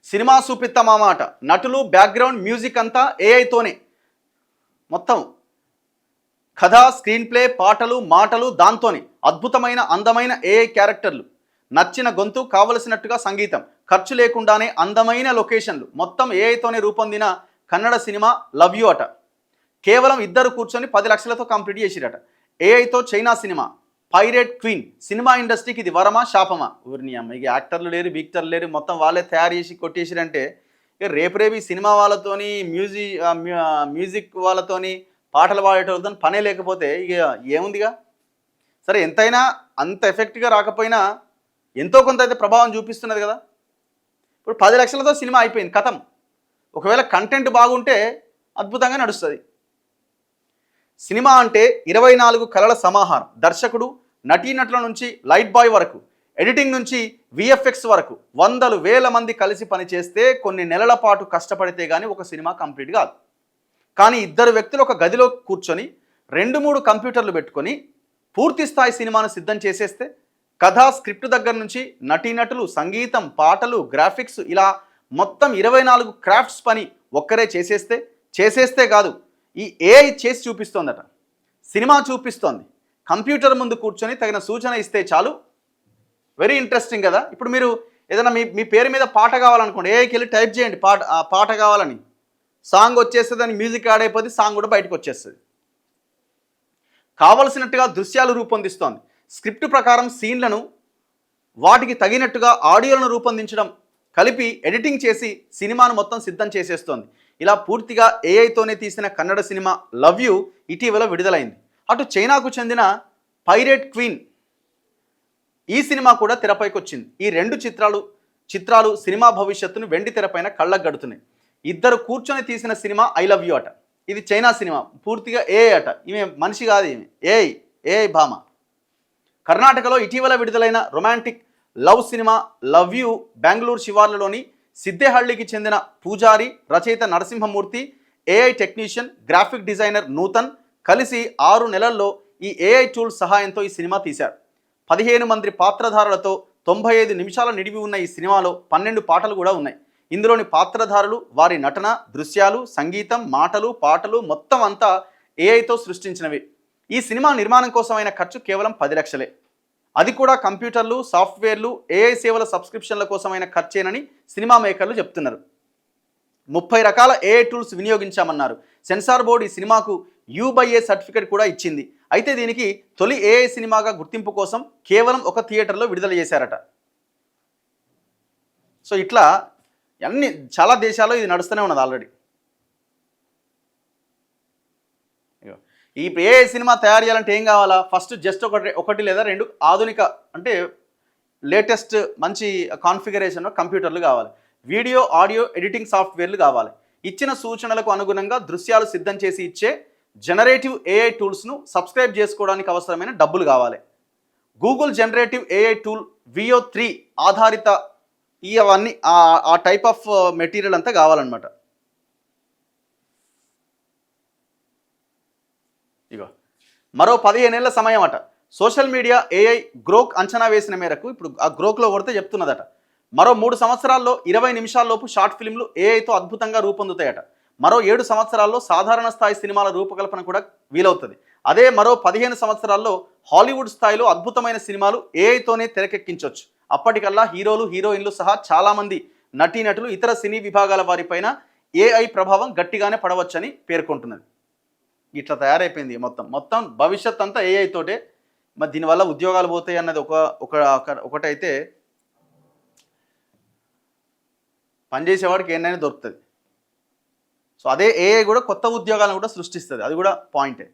Cinema చూపిస్తామా మాట. నటులు, background music అంతా ఏఐతోనే. మొత్తం కథ, స్క్రీన్ ప్లే, పాటలు, మాటలు దాంతోనే. అద్భుతమైన అందమైన ఏఐ క్యారెక్టర్లు, నచ్చిన గొంతు, కావలసినట్టుగా సంగీతం, ఖర్చు లేకుండానే అందమైన లొకేషన్లు, మొత్తం ఏఐతోనే రూపొందిన కన్నడ సినిమా లవ్ యూ అట. కేవలం ఇద్దరు కూర్చొని 10 లక్షలతో కంప్లీట్ చేసిరట. ఏఐతో China cinema pirate queen. Cinema ఇండస్ట్రీకి ఇది వరమా శాపమా? ఊరిని అమ్మ, ఇక యాక్టర్లు లేరు, బిక్టర్లు లేరు, మొత్తం వాళ్ళే తయారు చేసి కొట్టేసిరంటే ఇక రేపు ఈ సినిమా వాళ్ళతోని మ్యూజిక్ వాళ్ళతోని పాటలు పాడేటోళ్ళతో పనే లేకపోతే ఇక ఏముందిగా. సరే, ఎంతైనా అంత ఎఫెక్ట్గా రాకపోయినా ఎంతో కొంత అయితే ప్రభావం చూపిస్తున్నది కదా. ఇప్పుడు 10 లక్షలతో సినిమా అయిపోయింది, కథం. ఒకవేళ కంటెంట్ బాగుంటే అద్భుతంగా నడుస్తుంది. సినిమా అంటే 24 కళల సమాహారం. దర్శకుడు, నటీనటుల నుంచి లైట్ బాయ్ వరకు, ఎడిటింగ్ నుంచి విఎఫ్ఎక్స్ వరకు వందలు వేల మంది కలిసి పనిచేస్తే కొన్ని నెలల పాటు కష్టపడితే కానీ ఒక సినిమా కంప్లీట్ కాదు. కానీ ఇద్దరు వ్యక్తులు ఒక గదిలో కూర్చొని 2-3 కంప్యూటర్లు పెట్టుకొని పూర్తి స్థాయి సినిమాను సిద్ధం చేసేస్తే, కథ, స్క్రిప్ట్ దగ్గర నుంచి నటీనటులు, సంగీతం, పాటలు, గ్రాఫిక్స్, ఇలా మొత్తం 24 క్రాఫ్ట్స్ పని ఒక్కరే చేసేస్తే కాదు, ఈ ఏఐ చేసి చూపిస్తోందట. సినిమా చూపిస్తోంది. కంప్యూటర్ ముందు కూర్చొని తగిన సూచన ఇస్తే చాలు. వెరీ ఇంట్రెస్టింగ్ కదా. ఇప్పుడు మీరు ఏదైనా మీ పేరు మీద పాట కావాలనుకోండి, ఏఐకి వెళ్ళి టైప్ చేయండి పాట కావాలని, సాంగ్ వచ్చేస్తుంది, దానికి మ్యూజిక్ యాడ్ అయిపోతుంది, సాంగ్ కూడా బయటకు వచ్చేస్తుంది. కావలసినట్టుగా దృశ్యాలు రూపొందిస్తోంది. స్క్రిప్ట్ ప్రకారం సీన్లను వాటికి తగినట్టుగా ఆడియోలను రూపొందించడం, కలిపి ఎడిటింగ్ చేసి సినిమాను మొత్తం సిద్ధం చేసేస్తోంది. ఇలా పూర్తిగా ఏఐతోనే తీసిన కన్నడ సినిమా లవ్ యూ ఇటీవల విడుదలైంది. అటు చైనాకు చెందిన పైరేట్ క్వీన్ ఈ సినిమా కూడా తెరపైకి వచ్చింది. ఈ 2 చిత్రాలు సినిమా భవిష్యత్తును వెండి తెరపైన కళ్ళకు గడుతున్నాయి. ఇద్దరు కూర్చొని తీసిన సినిమా ఐ లవ్ యూ అట. ఇది చైనా సినిమా, పూర్తిగా ఏఐ అట. ఈమె మనిషి కాదు, ఈమె ఏఐ భామ. కర్ణాటకలో ఇటీవల విడుదలైన romantic love cinema love you Bengaluru శివార్లలోని సిద్ధేహళ్లికి చెందిన పూజారి, రచయిత Narasimhamurthy, AI technician, graphic designer Nutan కలిసి 6 నెలల్లో ఈ ఏఐ టూల్ సహాయంతో ఈ సినిమా తీశారు. 15 మంది పాత్రధారులతో 95 నిమిషాల నిడివి ఉన్న ఈ సినిమాలో 12 పాటలు కూడా ఉన్నాయి. ఇందులోని పాత్రధారులు, వారి నటన, దృశ్యాలు, సంగీతం, మాటలు, పాటలు మొత్తం అంతా ఏఐతో సృష్టించినవి. ఈ సినిమా నిర్మాణం కోసమైన ఖర్చు కేవలం 10 లక్షలే. అది కూడా కంప్యూటర్లు, సాఫ్ట్వేర్లు, ఏఐ సేవల సబ్స్క్రిప్షన్ల కోసమైన ఖర్చేనని సినిమా మేకర్లు చెప్తున్నారు. 30 రకాల ఏఐ టూల్స్ వినియోగించామన్నారు. సెన్సార్ బోర్డు ఈ సినిమాకు U/A సర్టిఫికేట్ కూడా ఇచ్చింది. అయితే దీనికి తొలి ఏఐ సినిమాగా గుర్తింపు కోసం కేవలం ఒక థియేటర్లో విడుదల చేశారట. సో ఇట్లా చాలా దేశాల్లో ఇది నడుస్తూనే ఉన్నది ఆల్రెడీ. ఈ ఏఐ సినిమా తయారు చేయాలంటే ఏం కావాలా? ఫస్ట్ జస్ట్ ఒకటి లేదా 2 ఆధునిక, అంటే లేటెస్ట్ మంచి కాన్ఫిగరేషన్ కంప్యూటర్లు కావాలి. వీడియో, ఆడియో ఎడిటింగ్ సాఫ్ట్వేర్లు కావాలి. ఇచ్చిన సూచనలకు అనుగుణంగా దృశ్యాలు సిద్ధం చేసి ఇచ్చే జనరేటివ్ ఏఐ టూల్స్ను సబ్స్క్రైబ్ చేసుకోవడానికి అవసరమైన డబ్బులు కావాలి. Google generative AI tool VO 3 ఆధారిత అవన్నీ ఆ టైప్ ఆఫ్ మెటీరియల్ అంతా కావాలన్నమాట. ఇగో మరో 15 ఏళ్ల సమయం అట. సోషల్ మీడియా ఏఐ గ్రోక్ అంచనా వేసిన మేరకు ఇప్పుడు ఆ గ్రోక్లో కొడితే చెప్తున్నదట. మరో 3 సంవత్సరాల్లో 20 నిమిషాల్లోపు షార్ట్ ఫిల్మ్లు ఏఐతో అద్భుతంగా రూపొందుతాయట. మరో 7 సంవత్సరాల్లో సాధారణ స్థాయి సినిమాల రూపకల్పన కూడా వీలవుతుంది. అదే మరో 15 సంవత్సరాల్లో హాలీవుడ్ స్థాయిలో అద్భుతమైన సినిమాలు ఏఐతోనే తెరకెక్కించవచ్చు. అప్పటికల్లా హీరోలు, హీరోయిన్లు సహా చాలామంది నటీనటులు, ఇతర సినీ విభాగాల వారిపైన ఏఐ ప్రభావం గట్టిగానే పడవచ్చని పేర్కొంటున్నది. ఇట్లా తయారైపోయింది మొత్తం భవిష్యత్ అంతా ఏఐ తోటే. మరి దీనివల్ల ఉద్యోగాలు పోతాయి అన్నది ఒకటైతే, పనిచేసేవాడికి ఏంటనే దొరుకుతుంది. సో అదే ఏఐ కూడా కొత్త ఉద్యోగాలను కూడా సృష్టిస్తుంది, అది కూడా పాయింటే.